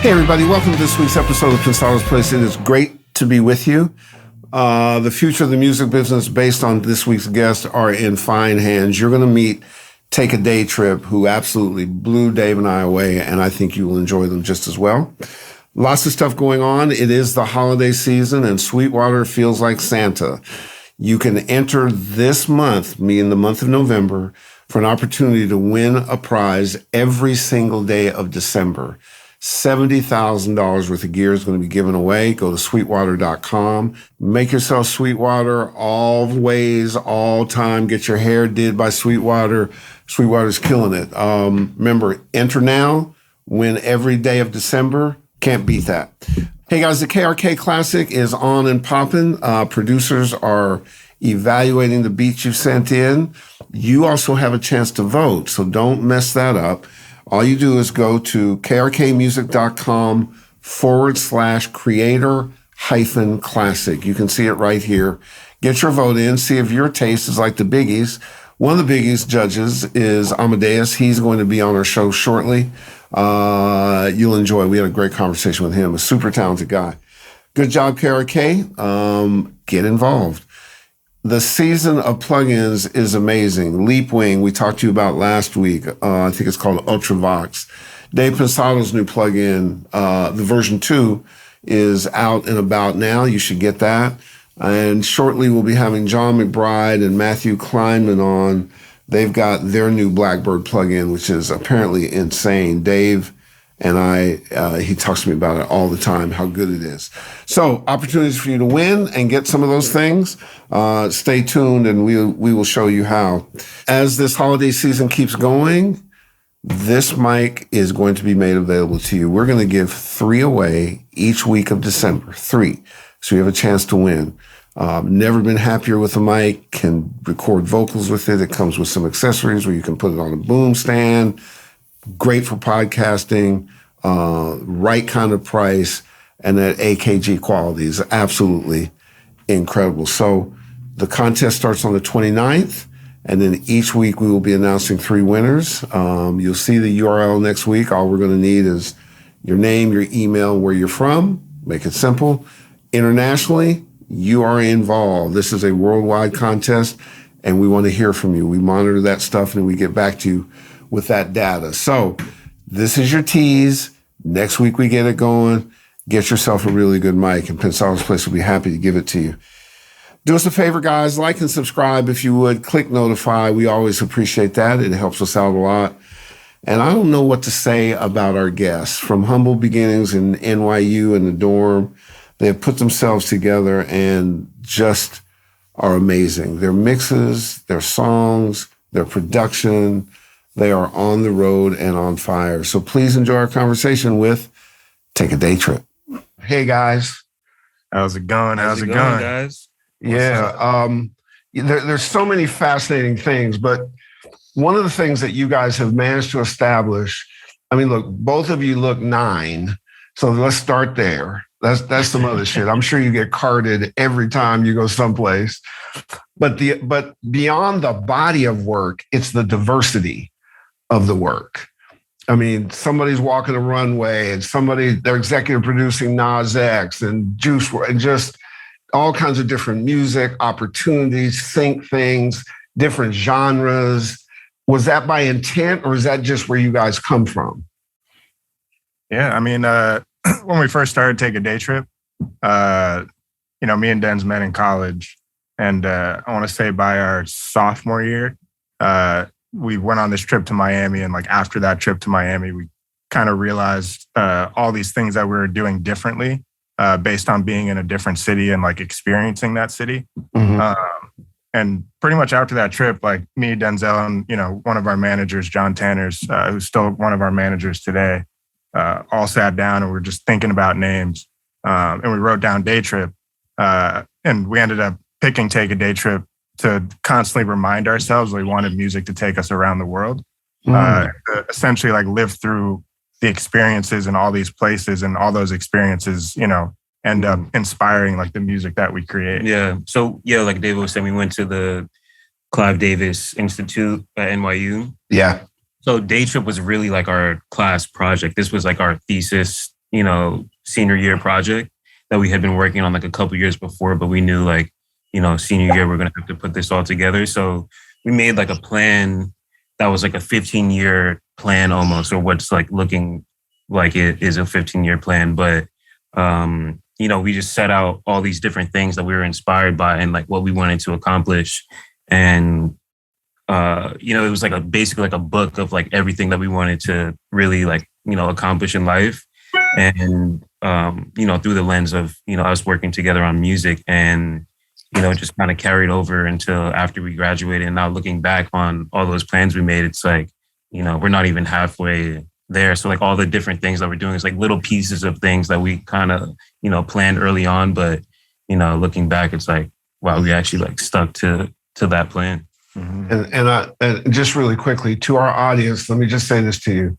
Hey everybody, welcome to this week's episode of Pensado's Place. It is great to be with you. The future of the music business based on this week's guests are in fine hands. You're going to meet Take a Day Trip, who absolutely blew Dave and I away, and I think you will enjoy them just as well. Lots of stuff going on. It is the holiday season, and Sweetwater feels like Santa. You can enter this month, meaning the month of November, for an opportunity to win a prize every single day of December. $70,000 worth of gear is going to be given away. Go to sweetwater.com. Make yourself Sweetwater always, all time. Get your hair did by Sweetwater. Sweetwater's killing it. Remember, enter now, win every day of December. Can't beat that. Hey guys, the KRK Classic is on and popping. Producers are evaluating the beats you sent in. You also have a chance to vote, so don't mess that up. All you do is go to krkmusic.com/creator-classic. You can see it right here. Get your vote in. See if your taste is like the biggies. One of the biggies judges is Amadeus. He's going to be on our show shortly. You'll enjoy. We had a great conversation with him. A super talented guy. Good job, KRK. Get involved. The season of plugins is amazing. Leapwing, we talked to you about last week. I think it's called Ultravox. Dave Pensado's new plugin, the version 2, is out and about now. You should get that. And shortly we'll be having John McBride and Matthew Kleinman on. They've got their new Blackbird plugin, which is apparently insane. Dave and he talks to me about it all the time, how good it is. So opportunities for you to win and get some of those things. Stay tuned and we will show you how. As this holiday season keeps going, this mic is going to be made available to you. We're going to give 3 away each week of December, 3. So you have a chance to win. Never been happier with a mic, can record vocals with it. It comes with some accessories where you can put it on a boom stand. Great for podcasting, right kind of price, and that AKG quality is absolutely incredible. So the contest starts on the 29th, and then each week we will be announcing 3 winners. You'll see the URL next week. All we're going to need is your name, your email, where you're from. Make it simple. Internationally, you are involved. This is a worldwide contest, and we want to hear from you. We monitor that stuff, and we get back to you with that data. So this is your tease. Next week we get it going. Get yourself a really good mic, and Pensado's Place will be happy to give it to you. Do us a favor, guys. Like and subscribe if you would. Click notify. We always appreciate that. It helps us out a lot. And I don't know what to say about our guests. From humble beginnings in NYU in the dorm, they have put themselves together and just are amazing. Their mixes, their songs, their production, they are on the road and on fire. So please enjoy our conversation with Take a Day Trip. Hey, guys. How's it going? How's it going, guys? Yeah. There's so many fascinating things, but one of the things that you guys have managed to establish, I mean, look, both of you look 9. So let's start there. That's some other shit. I'm sure you get carded every time you go someplace. But beyond the body of work, it's the diversity of the work. I mean, somebody's walking a runway and they're executive producing Nas X and Juice WRLD and just all kinds of different music, opportunities, think things, different genres. Was that by intent or is that just where you guys come from? Yeah, I mean, when we first started Take a Day Trip, me and Denz met in college. And I want to say by our sophomore year, we went on this trip to Miami, and like after that trip to Miami, we kind of realized all these things that we were doing differently based on being in a different city and like experiencing that city. Mm-hmm. And pretty much after that trip, like me, Denzel, and one of our managers, John Tanners, who's still one of our managers today, all sat down and we were just thinking about names, and we wrote down Day Trip, and we ended up picking Take a Day Trip to constantly remind ourselves we wanted music to take us around the world, essentially like live through the experiences in all these places, and all those experiences, end up inspiring like the music that we create. Yeah. So like David was saying, we went to the Clive Davis Institute at NYU. Yeah. So Daytrip was really like our class project. This was like our thesis, senior year project that we had been working on like a couple years before, but we knew like, senior year, we're going to have to put this all together. So we made like a plan that was like a 15-year plan almost, or what's like looking like it is a 15-year plan. But, we just set out all these different things that we were inspired by and like what we wanted to accomplish. And, it was like basically like a book of like everything that we wanted to really like, accomplish in life. And, through the lens of, us working together on music, and, just kind of carried over until after we graduated. And now looking back on all those plans we made, it's like, we're not even halfway there. So like all the different things that we're doing is like little pieces of things that we kind of, planned early on. But, looking back, it's like, wow, we actually like stuck to that plan. Mm-hmm. And just really quickly to our audience, let me just say this to you.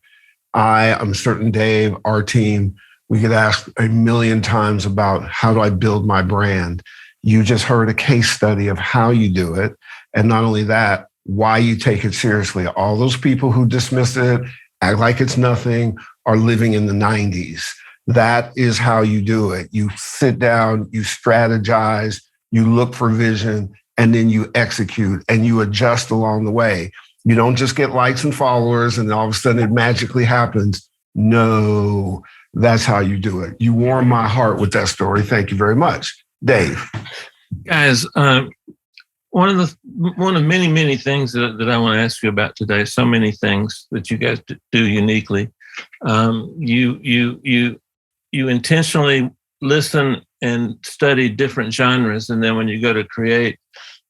I'm certain Dave, our team, we get asked a million times about how do I build my brand? You just heard a case study of how you do it. And not only that, why you take it seriously. All those people who dismiss it, act like it's nothing, are living in the 90s. That is how you do it. You sit down, you strategize, you look for vision, and then you execute and you adjust along the way. You don't just get likes and followers and all of a sudden it magically happens. No, that's how you do it. You warm my heart with that story. Thank you very much. Dave. Guys, one of many things that I want to ask you about today, so many things that you guys do uniquely. You intentionally listen and study different genres, and then when you go to create,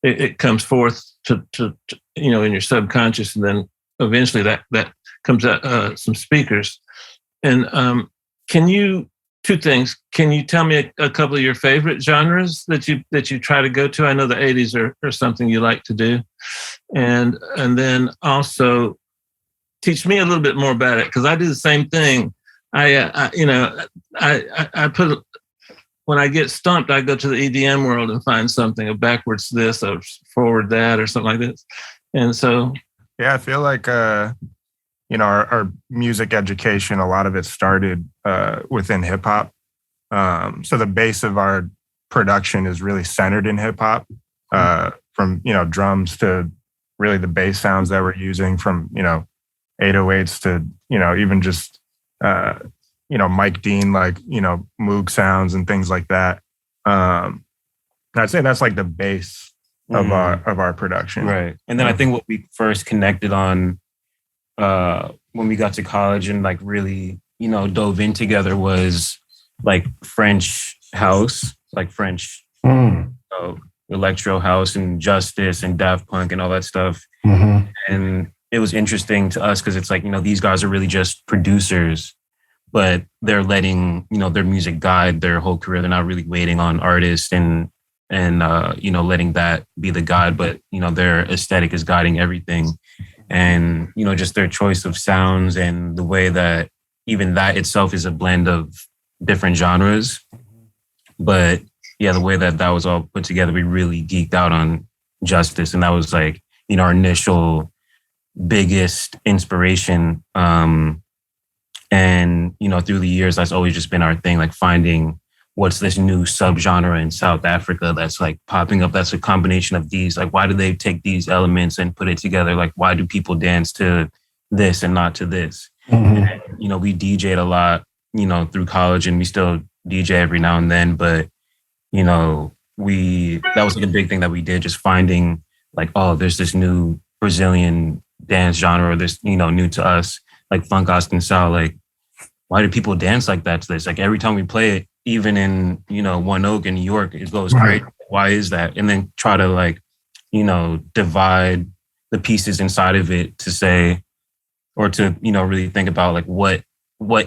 it comes forth to in your subconscious, and then eventually that comes out some speakers. And two things. Can you tell me a couple of your favorite genres that you try to go to? I know the 80s are something you like to do, and then also teach me a little bit more about it, because I do the same thing. I put, when I get stumped, I go to the EDM world and find something, a backwards this or forward that or something like this. And so, yeah, I feel like our music education, a lot of it started within hip hop. So the base of our production is really centered in hip hop, from drums to really the bass sounds that we're using, from 808s to even just Mike Dean, like Moog sounds and things like that. I'd say that's like the base of our production, right? And then I think what we first connected on when we got to college and like really dove in together was like French house, like French electro house and Justice and Daft Punk and all that stuff. Mm-hmm. And it was interesting to us because it's like, these guys are really just producers, but they're letting, their music guide their whole career. They're not really waiting on artists and letting that be the guide, but, their aesthetic is guiding everything. And, just their choice of sounds and the way that even that itself is a blend of different genres. But yeah, the way that was all put together, we really geeked out on Justice. And that was like, our initial biggest inspiration. And, through the years, that's always just been our thing, like finding what's this new subgenre in South Africa that's like popping up. That's a combination of these. Like, why do they take these elements and put it together? Like, why do people dance to this and not to this? Mm-hmm. And, we DJ'd a lot, through college, and we still DJ every now and then. But, that was like a big thing that we did, just finding like, oh, there's this new Brazilian dance genre, this, new to us, like funk Ostensal. Like, why do people dance like that to this? Like every time we play it, even in, One Oak in New York, it goes great. Why is that? And then try to like, divide the pieces inside of it to say, or to, really think about like what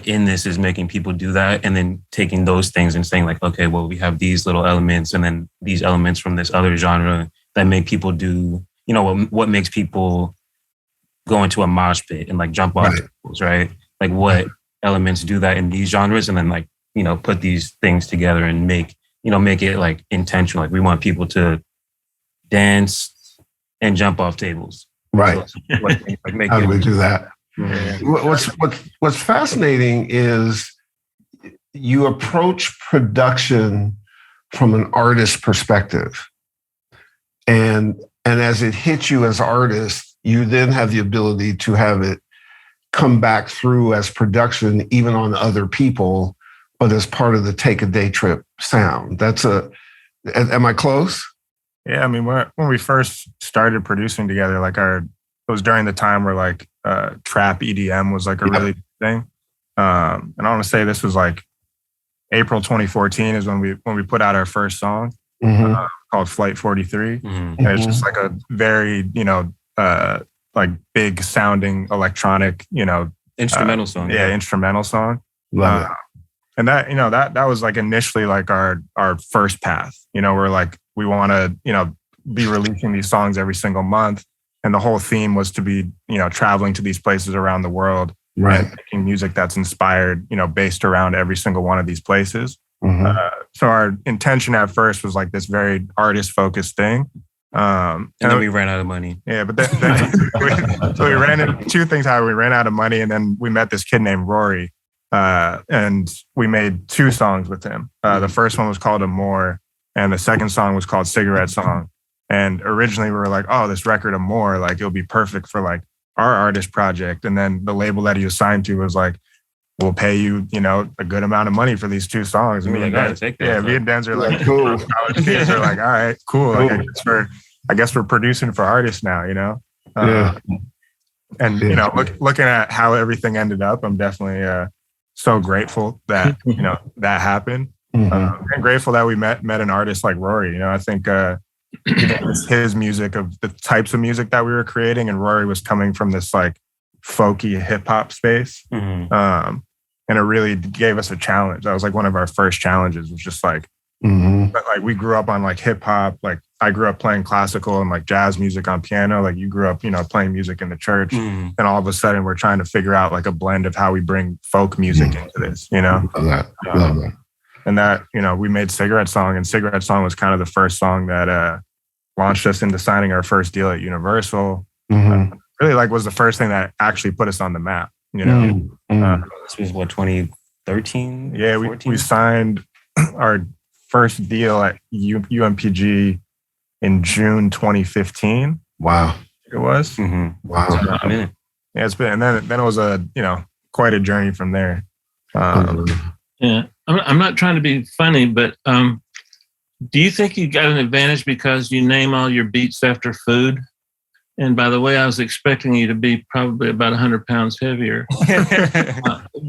in this is making people do that. And then taking those things and saying like, okay, well, we have these little elements and then these elements from this other genre that make people do, what makes people go into a mosh pit and like jump off tables, right? Like what elements do that in these genres, and then like, put these things together and make it like intentional. Like we want people to dance and jump off tables. Right. So, like, how do we do that? Yeah. What's fascinating is you approach production from an artist perspective. And as it hits you as artists, you then have the ability to have it come back through as production, even on other people, but as part of the Take a Daytrip sound. Am I close? Yeah, I mean, when we first started producing together, like it was during the time where like trap EDM was like a really big thing. And I want to say this was like April 2014 is when we put out our first song called Flight 43. And it's just like a very, like big sounding electronic, instrumental song. Yeah, instrumental song. Love it. And that was like initially like our first path. We're like, we want to, be releasing these songs every single month. And the whole theme was to be, traveling to these places around the world. Right. And making music that's inspired, based around every single one of these places. So our intention at first was like this very artist focused thing. And then we ran out of money. Yeah, but then we ran into two things. How we ran out of money, and then we met this kid named Rory, and we made two songs with him. The first one was called Amore, and the second song was called Cigarette Song. And originally we were like, oh, this record Amore, like it'll be perfect for like our artist project. And then the label that he was signed to was like, we'll pay you, a good amount of money for these two songs. And me and Denz are like, cool. College kids are like, all right, cool. Like, I guess we're producing for artists now, And looking at how everything ended up, I'm definitely so grateful that that happened. And grateful that we met an artist like Rory. I think his music, of the types of music that we were creating, and Rory was coming from this like folky hip hop space. And it really gave us a challenge. That was like one of our first challenges, was just like, but like we grew up on like hip hop. Like I grew up playing classical and like jazz music on piano. Like you grew up, playing music in the church. And all of a sudden we're trying to figure out like a blend of how we bring folk music into this, Love that. And that, we made Cigarette Song, and Cigarette Song was kind of the first song that launched us into signing our first deal at Universal. Really like was the first thing that actually put us on the map, This was what, 2013? Yeah, we signed our first deal at UMPG in June 2015. Wow. It was. Wow. Yeah, it's been, and then it was quite a journey from there. Yeah, I'm not trying to be funny, but do you think you got an advantage because you name all your beats after food? And by the way, I was expecting you to be probably about 100 pounds heavier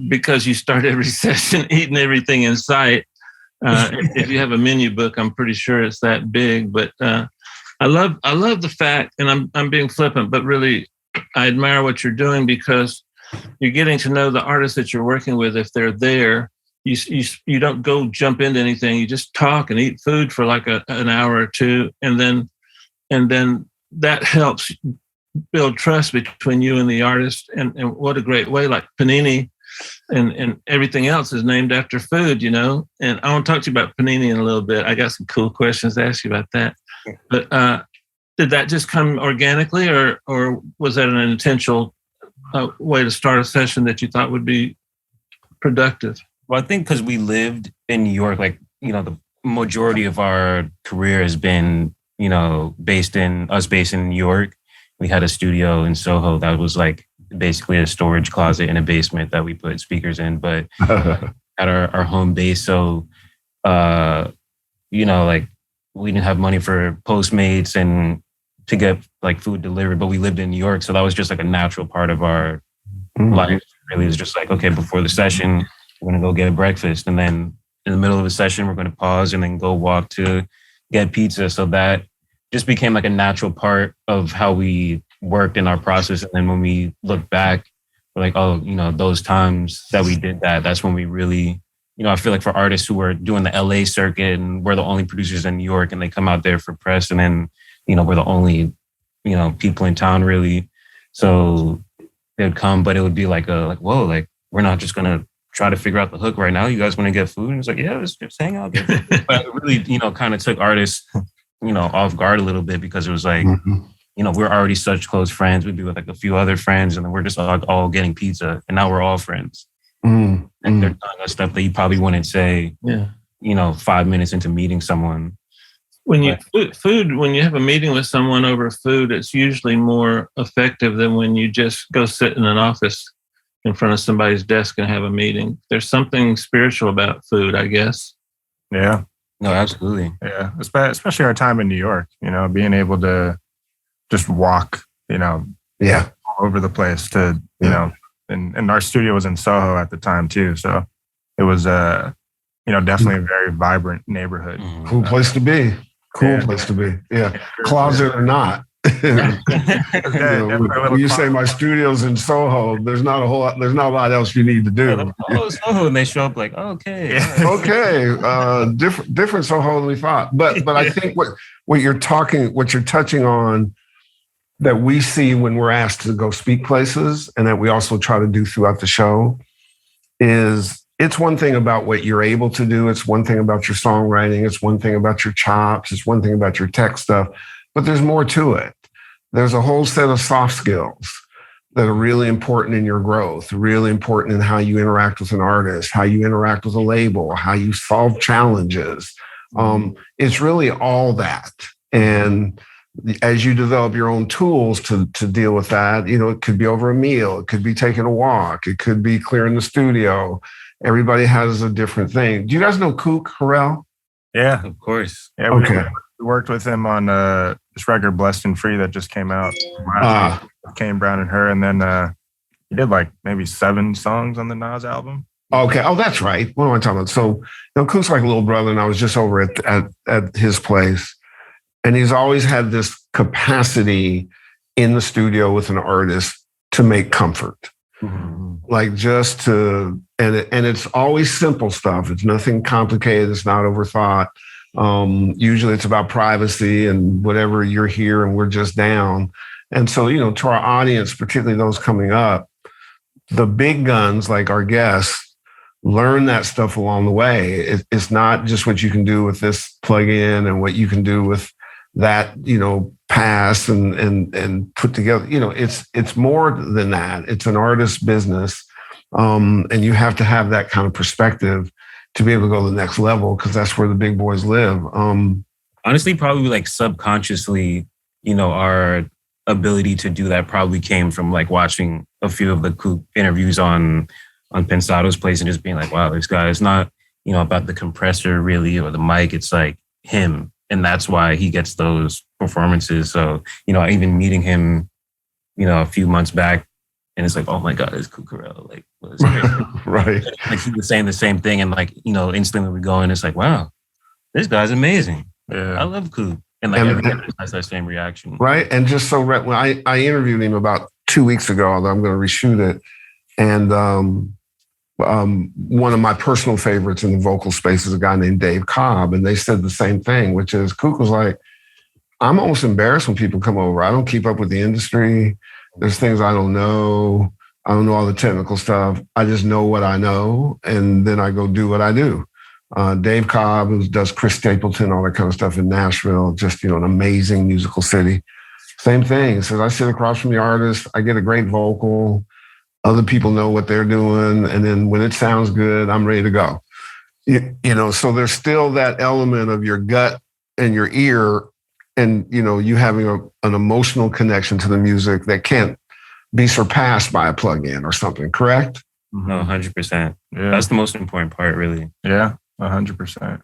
because you start every session eating everything in sight. If you have a menu book, I'm pretty sure it's that big. But I love the fact, and I'm being flippant, but really I admire what you're doing, because you're getting to know the artists that you're working with. If they're there, you don't go jump into anything. You just talk and eat food for like an hour or two, and then that helps build trust between you and the artist. And what a great way, like Panini and everything else is named after food, And I want to talk to you about Panini in a little bit. I got some cool questions to ask you about that. But did that just come organically, or was that an intentional way to start a session that you thought would be productive? Well, I think because we lived in New York, like, the majority of our career has been, based in New York. We had a studio in Soho that was like basically a storage closet in a basement that we put speakers in, but at our home base. So, like we didn't have money for Postmates and to get like food delivered, but we lived in New York. So that was just like a natural part of our life. Really, it's just like, okay, before the session, we're going to go get a breakfast. And then in the middle of the session, we're going to pause and then go walk to get pizza. So that just became like a natural part of how we worked in our process. And then when we look back, we're like, oh, those times that we did that, that's when we really, I feel like for artists who are doing the LA circuit and we're the only producers in New York and they come out there for press, and then, we're the only, people in town really. So they would come, but it would be like whoa, like we're not just going to try to figure out the hook right now. You guys want to get food? And it's like, yeah, let's just hang out. But it really, kind of took artists, off guard a little bit, because it was like, we're already such close friends. We'd be with like a few other friends, and then we're just all getting pizza, and now we're all friends. Mm, And they're telling us stuff that you probably wouldn't say, 5 minutes into meeting someone. When you when you have a meeting with someone over food, it's usually more effective than when you just go sit in an office in front of somebody's desk and have a meeting. There's something spiritual about food, I guess. Yeah. No, absolutely. Yeah. Especially our time in New York, being able to just walk, all over the place to, and our studio was in Soho at the time too. So it was, definitely a very vibrant neighborhood. Cool place to be. Place to be. Yeah. Closet or not. When you say my studio's in Soho, there's not a lot else you need to do. Soho, and they show up like, okay. Okay. Different Soho than we thought. But I think what you're touching on that we see when we're asked to go speak places and that we also try to do throughout the show is it's one thing about what you're able to do. It's one thing about your songwriting. It's one thing about your chops. It's one thing about your tech stuff, but there's more to it. There's a whole set of soft skills that are really important in your growth, really important in how you interact with an artist, how you interact with a label, how you solve challenges. It's really all that. And as you develop your own tools to deal with that, it could be over a meal, it could be taking a walk, it could be clearing the studio. Everybody has a different thing. Do you guys know Kook Harrell? Yeah, of course. Yeah, we worked with him on this record, Blessed and Free, that just came out. Kane Brown and Her, and then he did like maybe 7 songs on the Nas album. Okay. Oh, that's right. What am I talking about? So, Kook's like a little brother, and I was just over at his place, and he's always had this capacity in the studio with an artist to make comfort. Like just to, and it's always simple stuff. It's nothing complicated. It's not overthought. Usually it's about privacy and whatever, you're here and we're just down. And so, to our audience, particularly those coming up, the big guns like our guests learn that stuff along the way. It's not just what you can do with this plugin and what you can do with that, pass and put together. It's more than that. It's an artist's business. And you have to have that kind of perspective to be able to go to the next level, because that's where the big boys live. Honestly, probably like subconsciously, our ability to do that probably came from like watching a few of the Kook interviews on Pensado's place and just being like, wow, this guy is not, about the compressor really or the mic. It's like him. And that's why he gets those performances. So, even meeting him, a few months back, and it's like, oh my God, it's Kook Harrell. Like, what is it? Right. Like he was saying the same thing. And like, instantly we go and it's like, wow, this guy's amazing. Yeah. I love Kook. And like everyone has that same reaction. Right. And just so when I interviewed him about 2 weeks ago, although I'm going to reshoot it. And one of my personal favorites in the vocal space is a guy named Dave Cobb. And they said the same thing, which is Kook was like, I'm almost embarrassed when people come over. I don't keep up with the industry. There's things I don't know. I don't know all the technical stuff. I just know what I know. And then I go do what I do. Dave Cobb, who does Chris Stapleton, all that kind of stuff in Nashville, just, an amazing musical city. Same thing. He says, I sit across from the artist. I get a great vocal. Other people know what they're doing. And then when it sounds good, I'm ready to go. So there's still that element of your gut and your ear and, you having an emotional connection to the music that can't be surpassed by a plug-in or something, correct? No, 100%. Yeah. That's the most important part, really. Yeah, 100%.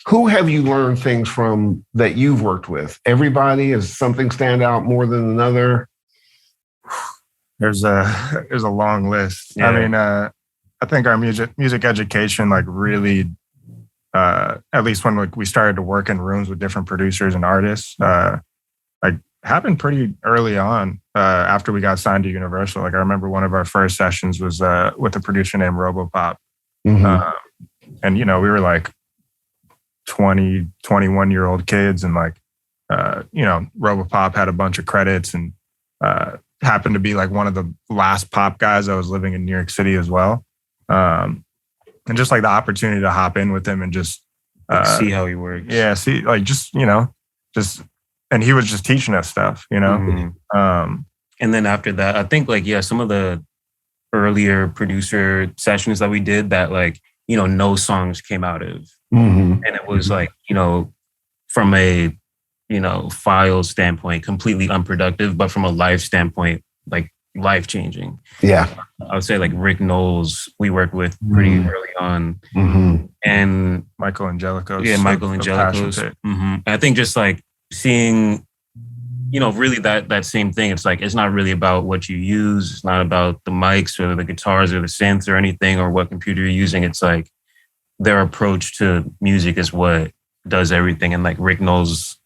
Who have you learned things from that you've worked with? Everybody? Does something stand out more than another? There's a long list. Yeah. I mean, I think our music education, like really, at least when we started to work in rooms with different producers and artists, like happened pretty early on after we got signed to Universal. Like I remember one of our first sessions was with a producer named Robopop. And, we were like 20, 21-year-old kids. And like, Robopop had a bunch of credits and happened to be like one of the last pop guys that was living in New York City as well. And just like the opportunity to hop in with him and just see how he works. Yeah. See, like just, and he was just teaching us stuff, And then after that, I think like, yeah, some of the earlier producer sessions that we did that like, no songs came out of. Mm-hmm. And it was like, from a, file standpoint, completely unproductive, but from a life standpoint, like life changing. Yeah. I would say like Rick Knowles, we worked with pretty early on. Mm-hmm. And Michael Angelico's. Yeah, Michael Angelico's. Mm-hmm. I think just like seeing, really that same thing. It's like, it's not really about what you use. It's not about the mics or the guitars or the synths or anything or what computer you're using. It's like their approach to music is what does everything. And like Rick Knowles'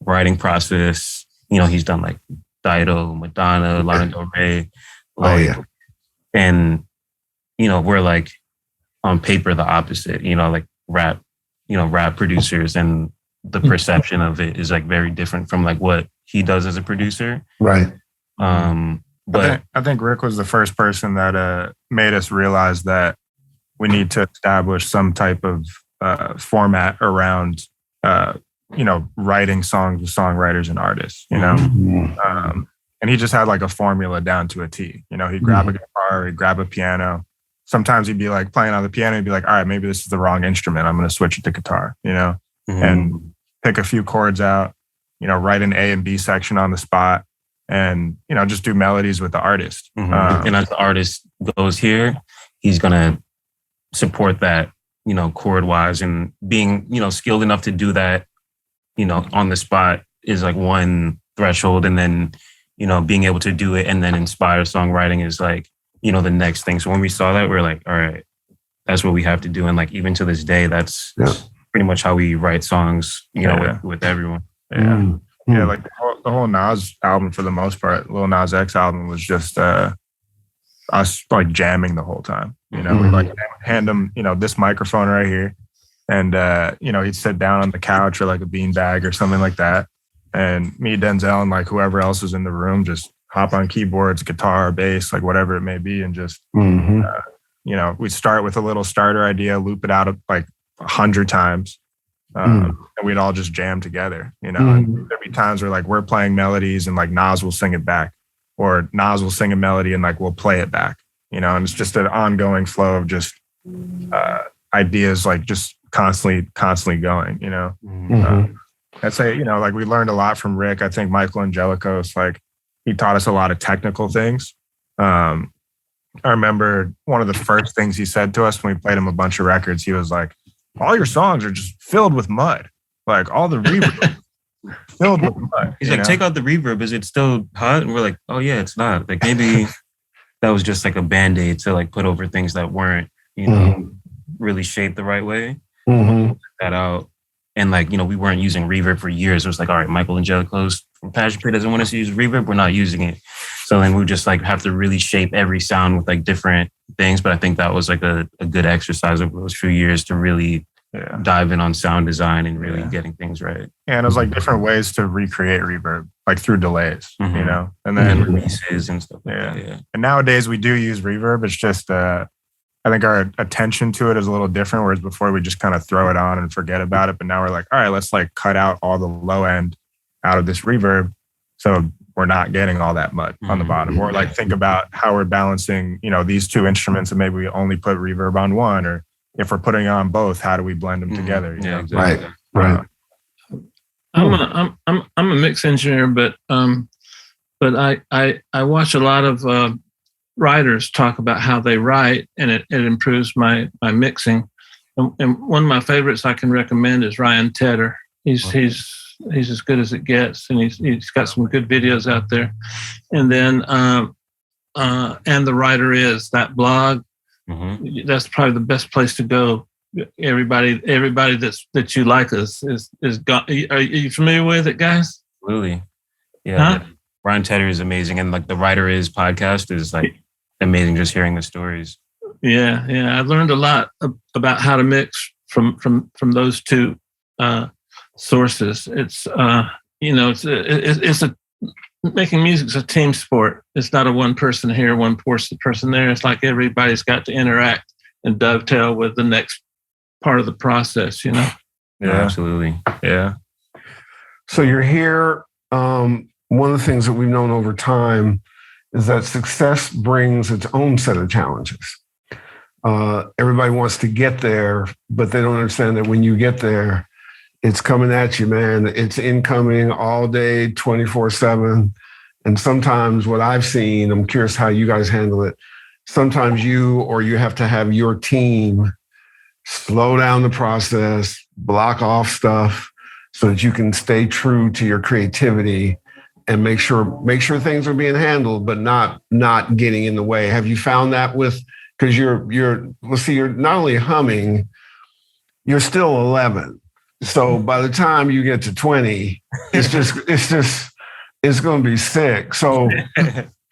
writing process, he's done like Dido, Madonna, Lana Del Rey. Like, and, we're like on paper the opposite, like rap producers, and the perception of it is like very different from like what he does as a producer. Right. But I think Rick was the first person that made us realize that we need to establish some type of format around, writing songs with songwriters and artists, and he just had like a formula down to a T. He'd grab a guitar, he'd grab a piano. Sometimes he'd be like playing on the piano, he'd be like, all right, maybe this is the wrong instrument. I'm going to switch it to guitar, and pick a few chords out, write an A and B section on the spot, and, just do melodies with the artist. And as the artist goes here, he's going to support that, chord wise, and being, skilled enough to do that, on the spot is like one threshold. And then, being able to do it and then inspire songwriting is like, the next thing. So when we saw that, we were like, all right, that's what we have to do. And like, even to this day, that's pretty much how we write songs, with everyone. Yeah. Yeah. Like the whole Nas album, for the most part, Lil Nas X album was just us like jamming the whole time. We like hand him, this microphone right here. And, he'd sit down on the couch or like a beanbag or something like that. And me, Denzel, and like whoever else was in the room, just hop on keyboards, guitar, bass, like whatever it may be. And just, we start with a little starter idea, loop it out like 100 times. And we'd all just jam together, And there'd be times where like we're playing melodies and like Nas will sing it back, or Nas will sing a melody and like we'll play it back, and it's just an ongoing flow of just ideas, like just constantly going, I'd say, like we learned a lot from Rick. I think Michael Angelico's, like, he taught us a lot of technical things. I remember one of the first things he said to us when we played him a bunch of records, he was like, all your songs are just filled with mud. Like all the reverb filled with mud. He's like, take out the reverb. Is it still hot? And we're like, oh yeah, it's not. Like maybe that was just like a Band-Aid to like put over things that weren't, really shaped the right way. That out. And like, we weren't using reverb for years. It was like, all right, Michael Angelico's from Passion Pit doesn't want us to use reverb. We're not using it. So then we just like have to really shape every sound with like different things. But I think that was like a good exercise over those few years to really dive in on sound design and really getting things right. Yeah, and it was like different ways to recreate reverb, like through delays, and then releases and stuff like that. Yeah. And nowadays we do use reverb. It's just, I think our attention to it is a little different, whereas before we just kind of throw it on and forget about it. But now we're like, all right, let's like cut out all the low end out of this reverb, so we're not getting all that mud on the bottom. Or like think about how we're balancing, these two instruments, and maybe we only put reverb on one, or if we're putting on both, how do we blend them together? Exactly. Right. I'm a mix engineer, but I watch a lot of writers talk about how they write, and it improves my mixing. And one of my favorites I can recommend is Ryan Tedder. He's as good as it gets, and he's got some good videos out there. And then and the writer is that blog. That's probably the best place to go. Everybody that you like is gone. Are you familiar with it, guys? Absolutely. Yeah. Huh? Ryan Tedder is amazing, and like the Writer Is podcast is like amazing. Just hearing the stories. Yeah. I learned a lot about how to mix from those two sources. It's it's a making music is a team sport. It's not a one person here, one person there. It's like everybody's got to interact and dovetail with the next part of the process. Yeah, absolutely. Yeah. So you're here. One of the things that we've known over time is that success brings its own set of challenges. Everybody wants to get there, but they don't understand that when you get there, it's coming at you, man. It's incoming all day, 24/7. And sometimes what I've seen, I'm curious how you guys handle it. Sometimes you have to have your team slow down the process, block off stuff so that you can stay true to your creativity and make sure things are being handled, but not getting in the way. Have you found that because you're not only humming, you're still 11. So by the time you get to 20, it's going to be sick. So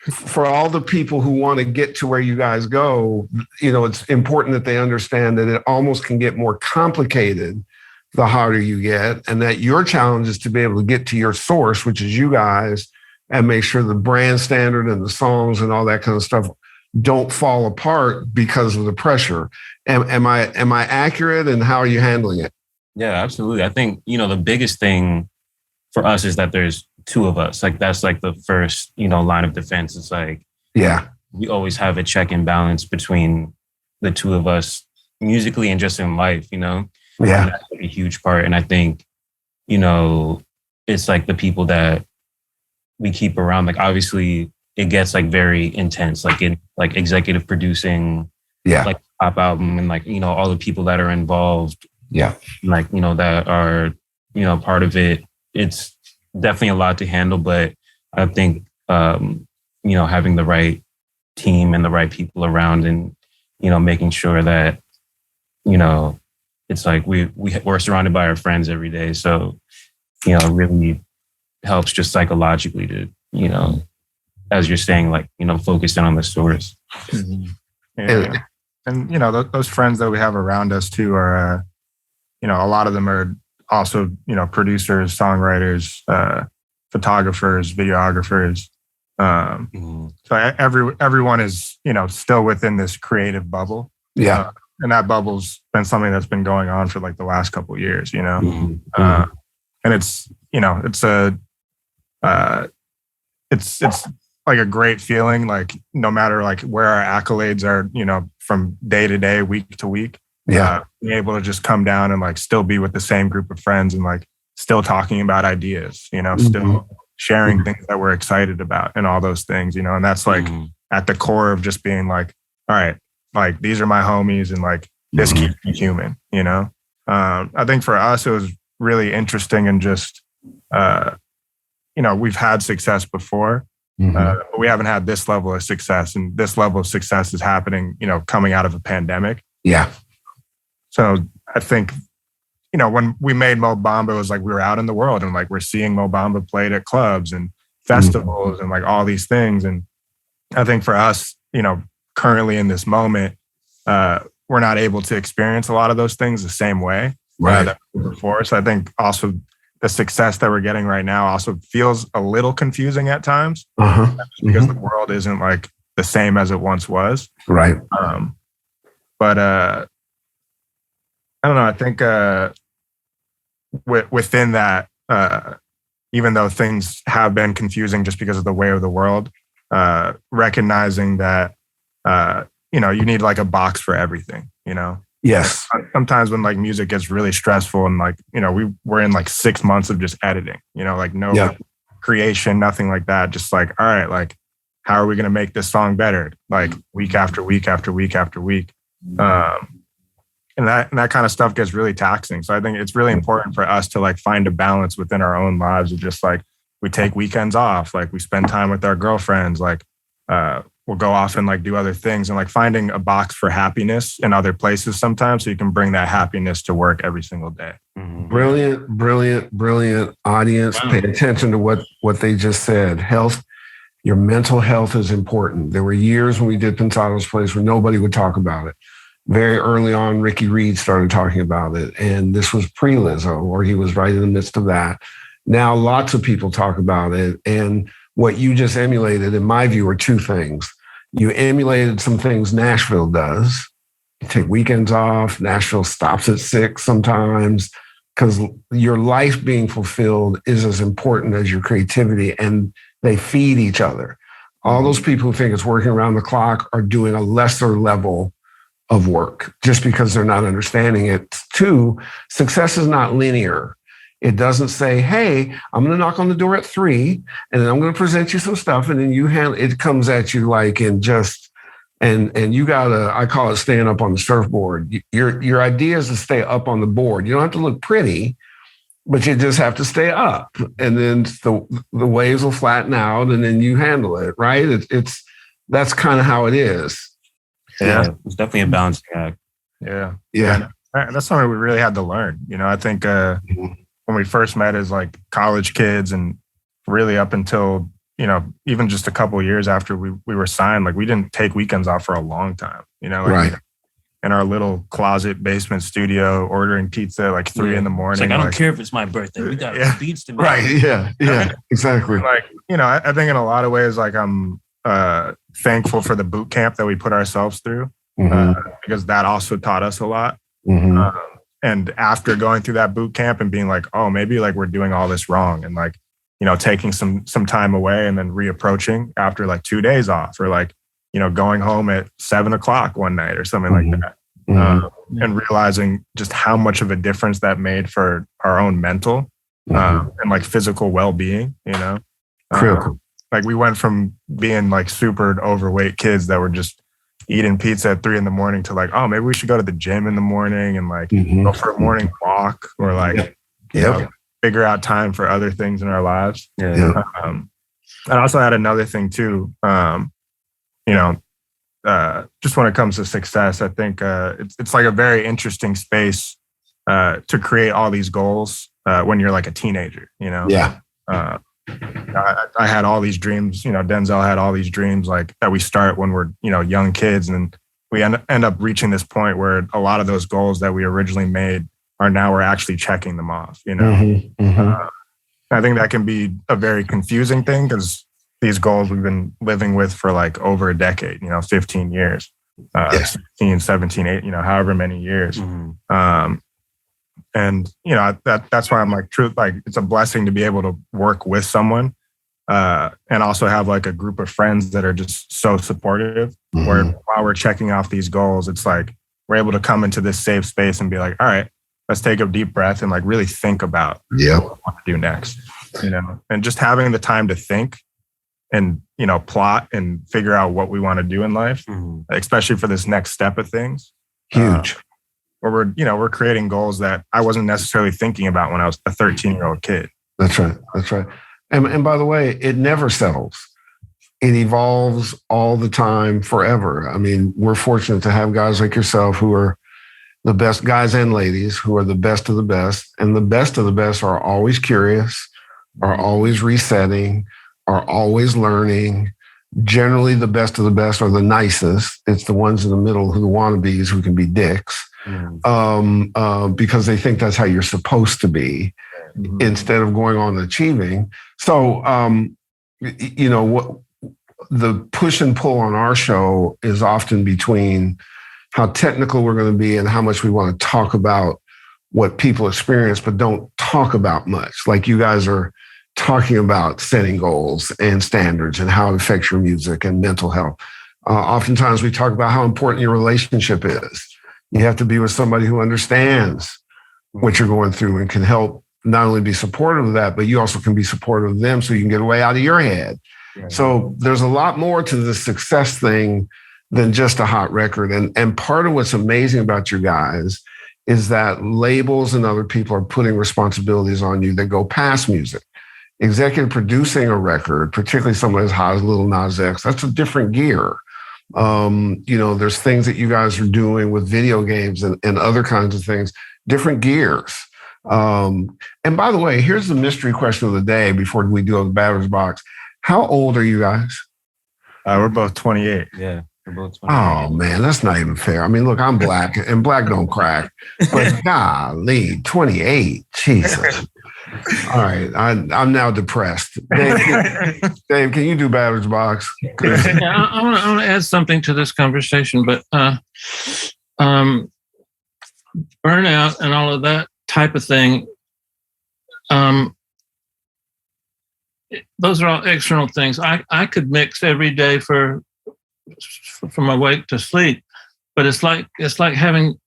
for all the people who want to get to where you guys go, it's important that they understand that it almost can get more complicated the harder you get, and that your challenge is to be able to get to your source, which is you guys, and make sure the brand standard and the songs and all that kind of stuff don't fall apart because of the pressure. Am I accurate, and how are you handling it? Yeah, absolutely. I think, the biggest thing for us is that there's two of us. Like, that's like the first, line of defense. It's like, we always have a check and balance between the two of us musically and just in life, Yeah. And that's like a huge part. And I think, it's like the people that we keep around, like, obviously it gets like very intense, like in like executive producing, like pop album, and like, all the people that are involved, like, that are, part of it. It's definitely a lot to handle, but I think, having the right team and the right people around, and, making sure that, it's like we're surrounded by our friends every day. So, it really helps just psychologically to, as you're saying, like, focus in on the source. Mm-hmm. Yeah. And, those friends that we have around us too are, a lot of them are also, producers, songwriters, photographers, videographers. So everyone is, still within this creative bubble. Yeah. And that bubble's been something that's been going on for like the last couple of years, And it's, it's like a great feeling, like no matter like where our accolades are, from day to day, week to week, being able to just come down and like still be with the same group of friends and like still talking about ideas, still sharing things that we're excited about and all those things, and that's like at the core of just being like, all right, like these are my homies and like this keeps me human, I think for us, it was really interesting and just, we've had success before, but we haven't had this level of success, and this level of success is happening, coming out of a pandemic. Yeah. So I think, when we made Mo Bamba, it was like we were out in the world and like we're seeing Mo Bamba played at clubs and festivals and like all these things. And I think for us, currently in this moment, we're not able to experience a lot of those things the same way that we were before. So I think also the success that we're getting right now also feels a little confusing at times because the world isn't like the same as it once was. Right. But I don't know. I think within that, even though things have been confusing just because of the way of the world, recognizing that, you need like a box for everything, Yes. Sometimes when like music gets really stressful and like, we're in like 6 months of just editing, like no creation, nothing like that. Just like, all right, like, how are we going to make this song better? Like week after week after week after week. And that kind of stuff gets really taxing. So I think it's really important for us to like find a balance within our own lives of just like, we take weekends off, like we spend time with our girlfriends, like we'll go off and like do other things, and like finding a box for happiness in other places sometimes so you can bring that happiness to work every single day. Brilliant audience. Wow. Pay attention to what they just said. Health, your mental health is important. There were years when we did Pensado's Place where nobody would talk about it. Very early on, Ricky Reed started talking about it, and this was pre-Lizzo, or he was right in the midst of that. Now, lots of people talk about it, and what you just emulated, in my view, are two things. You emulated some things Nashville does. You take weekends off. Nashville stops at 6 sometimes, because your life being fulfilled is as important as your creativity, and they feed each other. All those people who think it's working around the clock are doing a lesser level of work just because they're not understanding it. Two, success is not linear. It doesn't say, hey, I'm going to knock on the door at 3 and then I'm going to present you some stuff. And then it comes at you like in just, and you gotta, I call it staying up on the surfboard. Your idea is to stay up on the board. You don't have to look pretty, but you just have to stay up, and then the waves will flatten out, and then you handle it. Right? That's kind of how it is. Yeah, it's definitely a balancing act. Yeah. That's something we really had to learn. I think when we first met as like college kids, and really up until even just a couple of years after we were signed, like we didn't take weekends off for a long time. Right. In our little closet basement studio, ordering pizza at like 3 a.m. It's like, I don't care if it's my birthday. We got beats to make. Right. Yeah. Exactly. Like, I think in a lot of ways, like I'm thankful for the boot camp that we put ourselves through, because that also taught us a lot. And after going through that boot camp and being like, oh, maybe like we're doing all this wrong, and like, taking some time away and then reapproaching after like 2 days off, or like, going home at 7 o'clock one night or something like that. And realizing just how much of a difference that made for our own mental and like physical well-being, Critical. Like we went from being like super overweight kids that were just eating pizza at 3 a.m. to like, oh, maybe we should go to the gym in the morning and like go for a morning walk, or like, figure out time for other things in our lives. And I also had another thing too, just when it comes to success, I think it's like a very interesting space to create all these goals when you're like a teenager, I had all these dreams, Denzel had all these dreams like that we start when we're, young kids, and we end up reaching this point where a lot of those goals that we originally made we're actually checking them off, I think that can be a very confusing thing, because these goals we've been living with for like over a decade, 15 years, 16, 17, 8, however many years. And, that's why I'm like, it's a blessing to be able to work with someone and also have like a group of friends that are just so supportive, where while we're checking off these goals, it's like we're able to come into this safe space and be like, all right, let's take a deep breath and like really think about what we want to do next, and just having the time to think and, plot and figure out what we want to do in life, especially for this next step of things. Huge. Where we're creating goals that I wasn't necessarily thinking about when I was a 13-year-old kid. That's right. And by the way, it never settles. It evolves all the time, forever. I mean, we're fortunate to have guys like yourself who are the best guys and ladies, who are the best of the best. And the best of the best are always curious, are always resetting, are always learning. Generally, the best of the best are the nicest. It's the ones in the middle who are the wannabes, who can be dicks, because they think that's how you're supposed to be, instead of going on and achieving. So, what the push and pull on our show is often between how technical we're going to be and how much we want to talk about what people experience, but don't talk about much. Like you guys are talking about setting goals and standards and how it affects your music and mental health. Oftentimes we talk about how important your relationship is. You have to be with somebody who understands what you're going through and can help not only be supportive of that, but you also can be supportive of them so you can get away out of your head. Right. So there's a lot more to the success thing than just a hot record. And part of what's amazing about you guys is that labels and other people are putting responsibilities on you that go past music. Executive producing a record, particularly somebody as hot as Lil Nas X, that's a different gear. There's things that you guys are doing with video games and other kinds of things, different gears. And by the way, here's the mystery question of the day before we do the batter's box. How old are you guys? We're both 28. Yeah, we're both 28. Oh, man, that's not even fair. I mean, look, I'm black and black don't crack. But golly, 28, Jesus. All right, I'm now depressed. Dave, can you do batter's box? I want to add something to this conversation, but burnout and all of that type of thing. those are all external things. I could mix every day from awake to sleep, but it's like having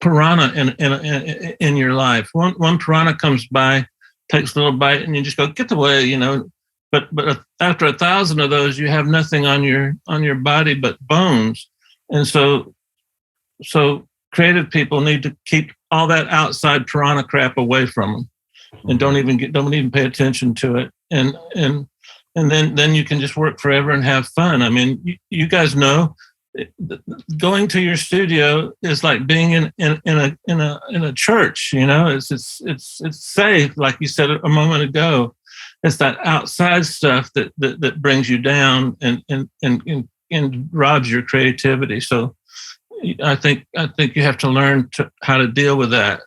piranha in your life. One piranha comes by, takes a little bite, and you just go, get away, But after 1,000 of those, you have nothing on your body but bones, and so creative people need to keep all that outside piranha crap away from them, and don't even pay attention to it, and then you can just work forever and have fun. I mean, you guys know, going to your studio is like being in a church. It's safe, like you said a moment ago. It's that outside stuff that brings you down and robs your creativity. So I think you have to learn how to deal with that.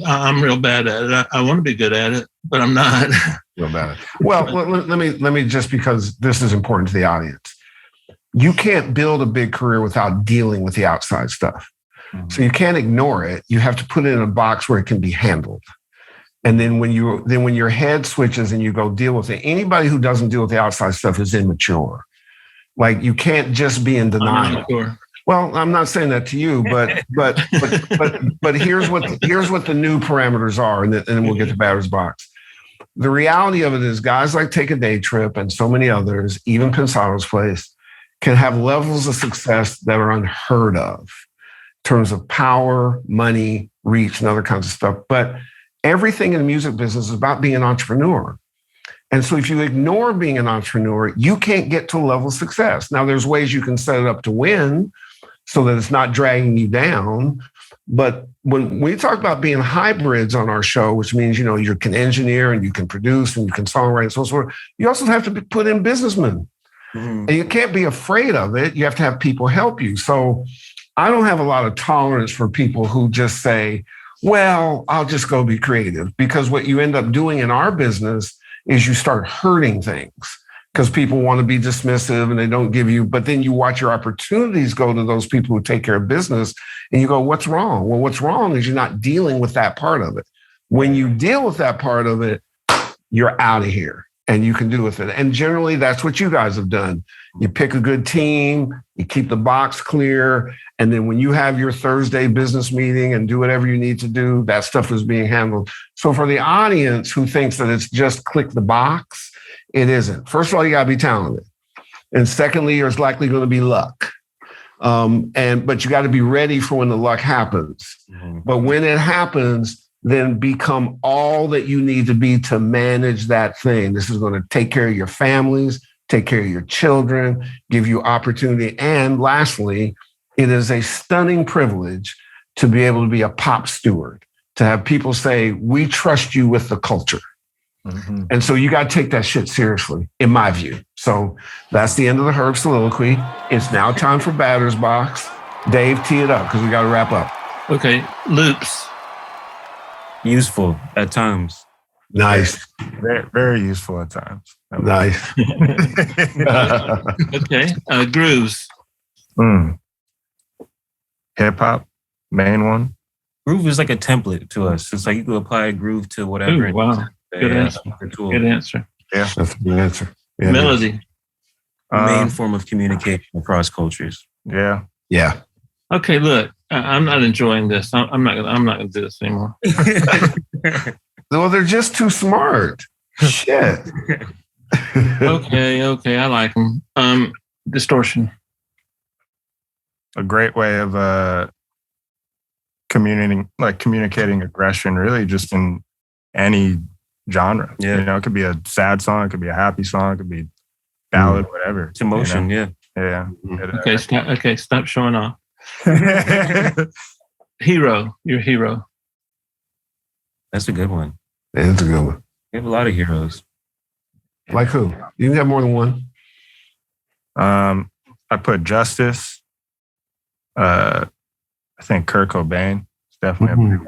I'm real bad at it. I want to be good at it, but I'm not. Real bad at it. Well, let me just, because this is important to the audience. You can't build a big career without dealing with the outside stuff. Mm-hmm. So you can't ignore it. You have to put it in a box where it can be handled. And then when your head switches and you go deal with it, anybody who doesn't deal with the outside stuff is immature. Like, you can't just be in denial. Well, I'm not saying that to you, but here's what the new parameters are, and then we'll get to batter's box. The reality of it is, guys like Take a Day Trip and so many others, even Pensado's place, can have levels of success that are unheard of in terms of power, money, reach, and other kinds of stuff. But everything in the music business is about being an entrepreneur. And so if you ignore being an entrepreneur, you can't get to a level of success. Now, there's ways you can set it up to win so that it's not dragging you down. But when we talk about being hybrids on our show, which means, you can engineer and you can produce and you can songwrite and so forth, you also have to put in businessmen. Mm-hmm. And you can't be afraid of it. You have to have people help you. So I don't have a lot of tolerance for people who just say, well, I'll just go be creative, because what you end up doing in our business is you start hurting things because people want to be dismissive and they don't give you, but then you watch your opportunities go to those people who take care of business and you go, what's wrong? Well, what's wrong is you're not dealing with that part of it. When you deal with that part of it, you're out of here. And you can do with it. And generally, that's what you guys have done. You pick a good team, you keep the box clear, and then when you have your Thursday business meeting and do whatever you need to do, that stuff is being handled. So for the audience who thinks that it's just click the box, it isn't. First of all, you got to be talented. And secondly, there's likely going to be luck. But you got to be ready for when the luck happens. Mm-hmm. But when it happens, then become all that you need to be to manage that thing. This is going to take care of your families, take care of your children, give you opportunity. And lastly, it is a stunning privilege to be able to be a pop steward, to have people say, we trust you with the culture. Mm-hmm. And so you got to take that shit seriously, in my view. So that's the end of the Herb soliloquy. It's now time for batter's box. Dave, tee it up, because we got to wrap up. Okay, loops. Useful at times. Nice. Very, very useful at times. Nice. Okay. Grooves. Hip hop, main one. Groove is like a template to us. It's like you can apply a groove to whatever. Ooh, wow. Good answer. Good answer. Yeah. That's a good answer. Yeah, melody. Main form of communication across cultures. Yeah. Yeah. Okay, look. I'm not enjoying this. I'm not gonna do this anymore. Well, they're just too smart. Shit. Okay, I like them. Distortion. A great way of communicating aggression, really, just in any genre. Yeah. It could be a sad song, it could be a happy song, it could be ballad, whatever. It's emotion, yeah. Okay, stop showing off. Hero, your hero. That's a good one. Yeah, that's a good one. We have a lot of heroes. Like who? You can have more than one. I put Justice. I think Kurt Cobain is definitely a big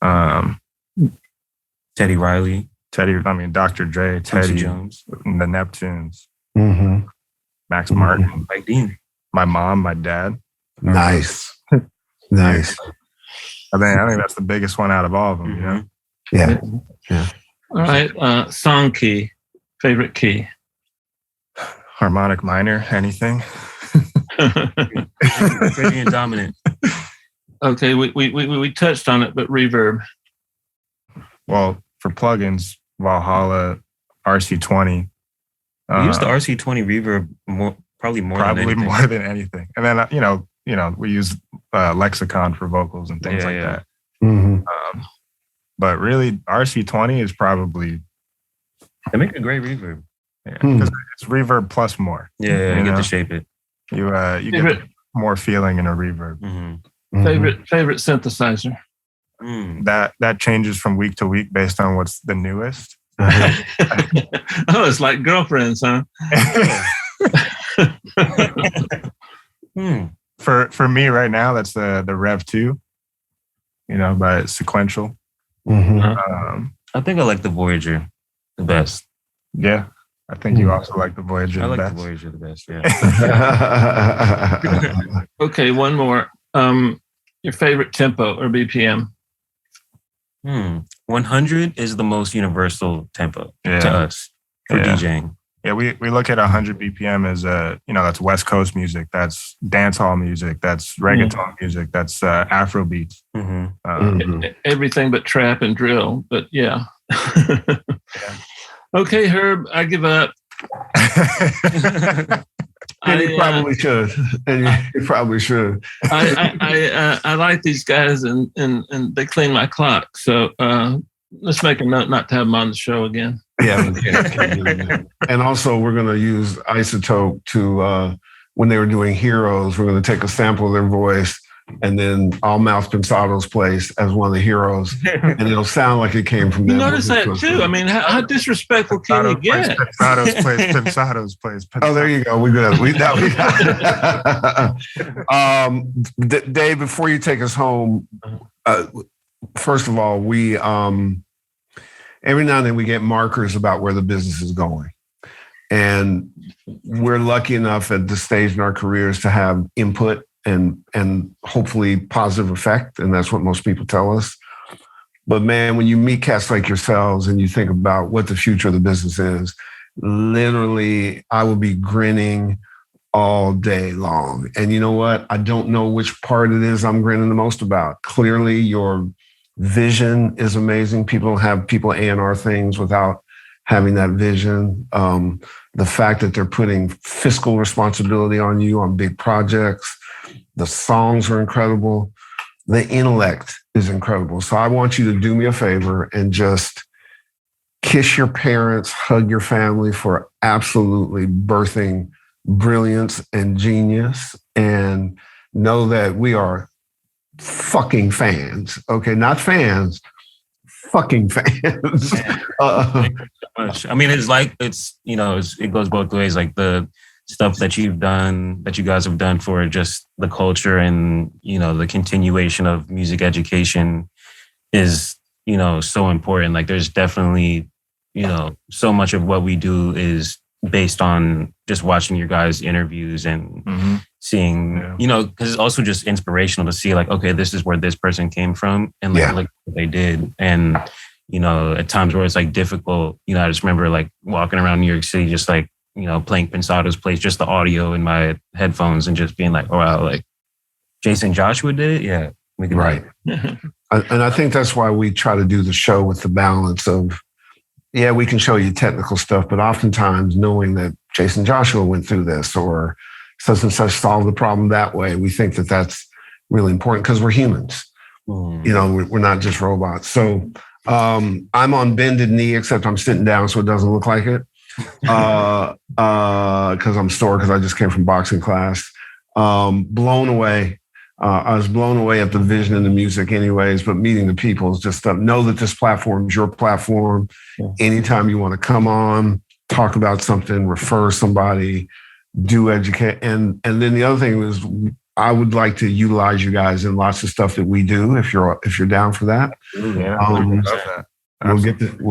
one. Teddy Riley. Dr. Dre, Teddy Jones, the Neptunes, Max Mm-hmm. Martin, Mike Dean, my mom, my dad. Nice. Nice. I think that's the biggest one out of all of them. Yeah. All right. Song key. Favorite key? Harmonic minor, anything. Phrygian dominant. Okay, we touched on it, but reverb. Well, for plugins, Valhalla, RC20. We use the RC20 reverb probably more than anything. And then we use Lexicon for vocals and things that. Mm-hmm. But really, RC20 is probably. They make a great reverb. Yeah, because it's reverb plus more. Yeah, you get to shape it. You get more feeling in a reverb. Mm-hmm. Favorite synthesizer. That changes from week to week based on what's the newest. Oh, it's like girlfriends, huh? For me right now, that's the Rev 2. By Sequential. Mm-hmm. I think I like the Voyager the best. Yeah, I think you also like the Voyager. I the like best. the Voyager the best. Yeah. Okay, one more. Your favorite tempo or BPM? 100 is the most universal tempo to us for DJing. Yeah, we look at 100 BPM as that's West Coast music, that's dancehall music, that's reggaeton music, that's Afro beats. Everything but trap and drill, but yeah. Okay, Herb, I give up. And you probably should. I like these guys, and they clean my clock. So let's make a note not to have them on the show again. Yeah. And also, we're going to use Isotope to, when they were doing Heroes, we're going to take a sample of their voice, and then I'll mouth Pensado's place as one of the heroes, and it'll sound like it came from them. You notice that too? I mean, how disrespectful can you get? Pensado's place. Oh, there you go. We got. Dave, before you take us home, first of all, we every now and then we get markers about where the business is going, and we're lucky enough at this stage in our careers to have input and hopefully positive effect. And that's what most people tell us. But man, when you meet cats like yourselves and you think about what the future of the business is, literally, I will be grinning all day long. And you know what? I don't know which part it is I'm grinning the most about. Clearly, your vision is amazing. People don't have people A&R things without having that vision. The fact that they're putting fiscal responsibility on you on big projects. The songs are incredible. The intellect is incredible. So I want you to do me a favor and just kiss your parents, hug your family for absolutely birthing brilliance and genius, and know that we are fucking fans. Okay, not fans, fucking fans. I mean, it goes both ways. Like the stuff that you guys have done for just the culture and, the continuation of music education is, so important. Like there's definitely, so much of what we do is based on just watching your guys' interviews and seeing, because it's also just inspirational to see like, okay, this is where this person came from and like what they did. And, at times where it's like difficult, I just remember like walking around New York City, just like, playing Pensado's place, just the audio in my headphones and just being like, oh, wow, like Jason Joshua did it. Yeah. We can right. And I think that's why we try to do the show with the balance of, we can show you technical stuff, but oftentimes knowing that Jason Joshua went through this or such and such solved the problem that way, we think that that's really important because we're humans. We're not just robots. So I'm on bended knee, except I'm sitting down so it doesn't look like it. Because I'm sore because I just came from boxing class. Blown away. I was blown away at the vision and the music anyways, but meeting the people is just know that this platform is your platform. Anytime you want to come on, talk about something, refer somebody, do educate. And then the other thing is I would like to utilize you guys in lots of stuff that we do if you're down for that. We'll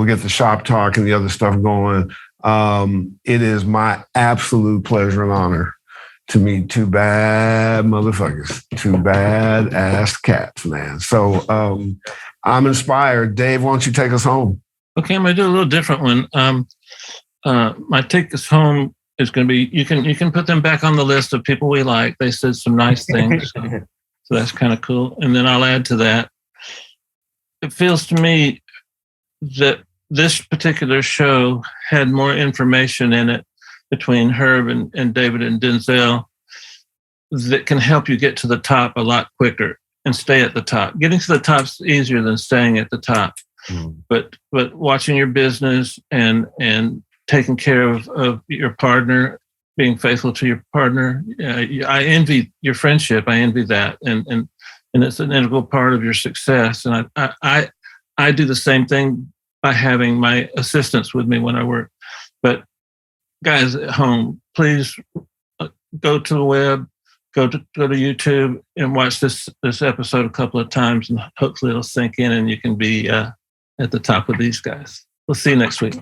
get the shop talk and the other stuff going. It is my absolute pleasure and honor to meet two bad motherfuckers, two bad ass cats, man. So I'm inspired. Dave, why don't you take us home? Okay, I'm gonna do a little different one. My take us home is going to be, you can put them back on the list of people we like. They said some nice things. So that's kind of cool. And then I'll add to that. It feels to me that this particular show had more information in it between Herb and David and Denzel that can help you get to the top a lot quicker and stay at the top. Getting to the top is easier than staying at the top. But watching your business and taking care of your partner, being faithful to your partner, I envy your friendship. I envy that, and it's an integral part of your success. And I do the same thing by having my assistants with me when I work. But guys at home, please go to the web, go to YouTube, and watch this episode a couple of times, and hopefully it'll sink in, and you can be at the top of these guys. We'll see you next week.